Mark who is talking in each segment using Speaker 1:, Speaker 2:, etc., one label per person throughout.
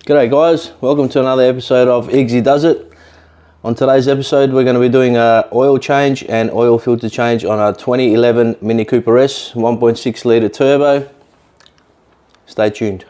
Speaker 1: G'day guys, welcome to another episode of Igzie Does It. On today's episode we're going to be doing an oil change and oil filter change on our 2011 Mini Cooper S 1.6 litre turbo. Stay tuned.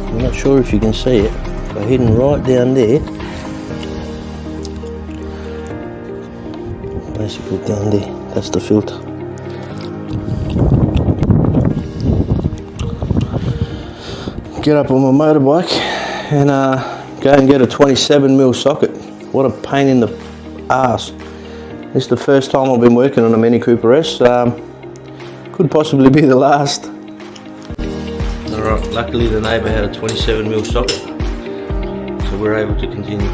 Speaker 1: I'm not sure if you can see it, but hidden right down there, basically down there, that's the filter. Get up on my motorbike and go and get a 27mm socket. What a pain in the ass. This is the first time I've been working on a Mini Cooper S. Could possibly be the last. Alright, luckily the neighbour had a 27mm socket, so we're able to continue.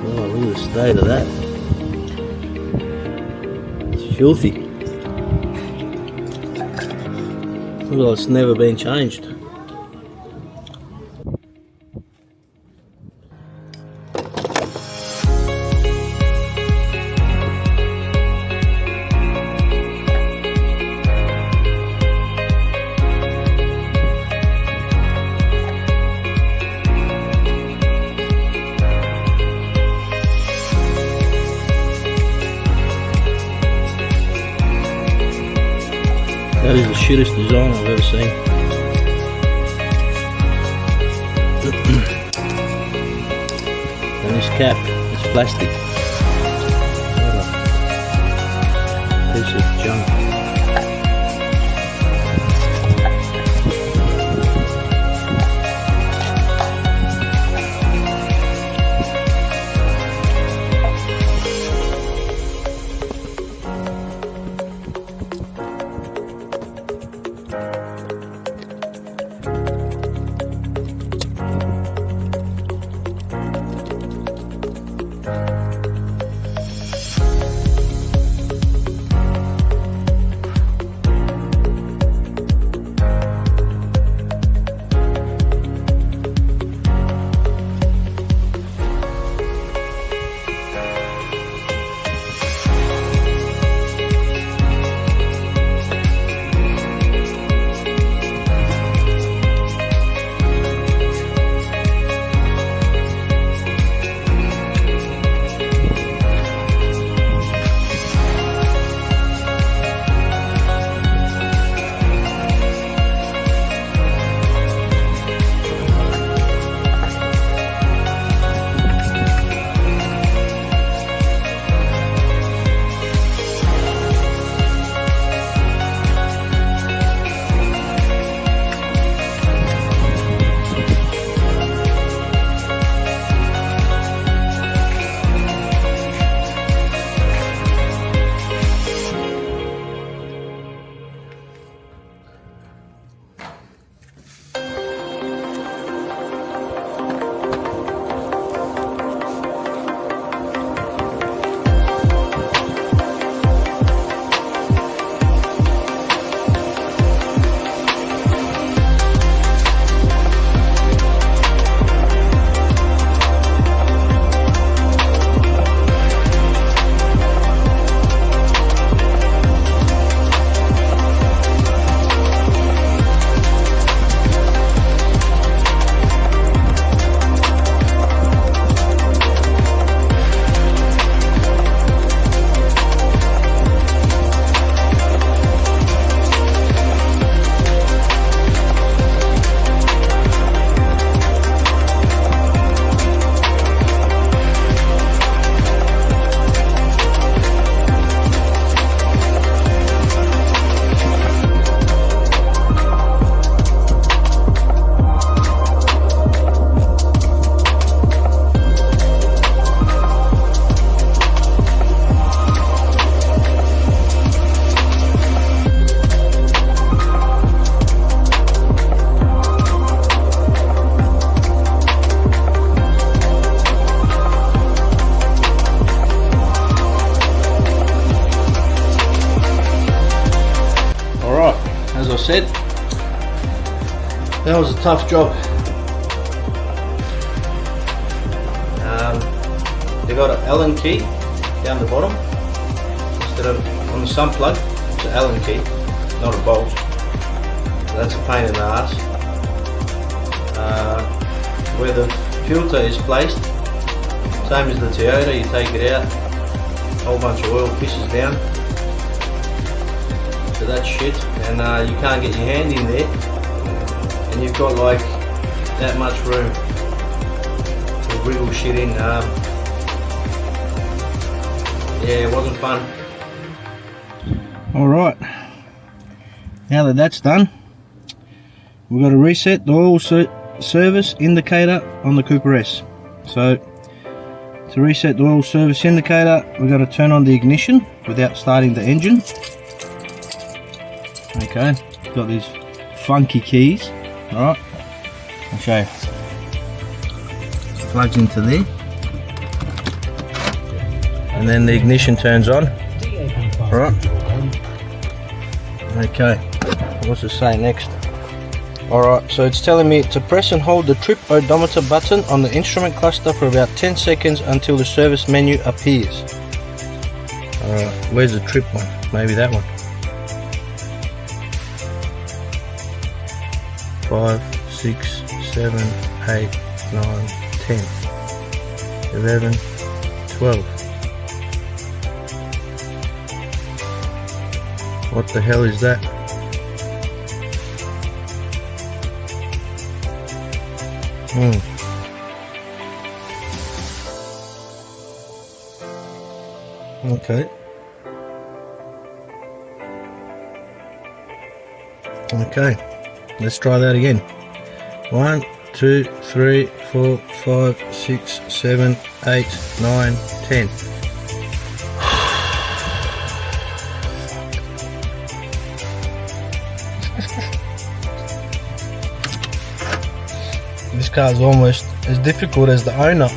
Speaker 1: Oh, look at the state of that. It's filthy. Look like it's never been changed. That is the shittest design I've ever seen. And this cap is plastic. What a piece of junk. said, that was a tough job. They got an Allen key down the bottom instead of on the sump plug. It's an Allen key, not a bolt. So that's a pain in the ass. Where the filter is placed, same as the Toyota, you take it out, a whole bunch of oil pisses down. So that's shit, and you can't get your hand in there, and you've got like that much room to wriggle shit in. Yeah, it wasn't fun. Alright, now that that's done, we've got to reset the oil service indicator on the Cooper S. So to reset the oil service indicator, we've got to turn on the ignition without starting the engine. Okay, got these funky keys. Alright, I'll show you. Plugs into there, and then the ignition turns on. Alright, okay, what's it say next? Alright, so it's telling me to press and hold the trip odometer button on the instrument cluster for about 10 seconds until the service menu appears. Alright, where's the trip one? Maybe that one. 5, 6, 7, 8, 9, 10, 11, 12. What the hell is that? Okay. Okay, let's try that again. 1, 2, 3, 4, 5, 6, 7, 8, 9, 10. This car is almost as difficult as the owner.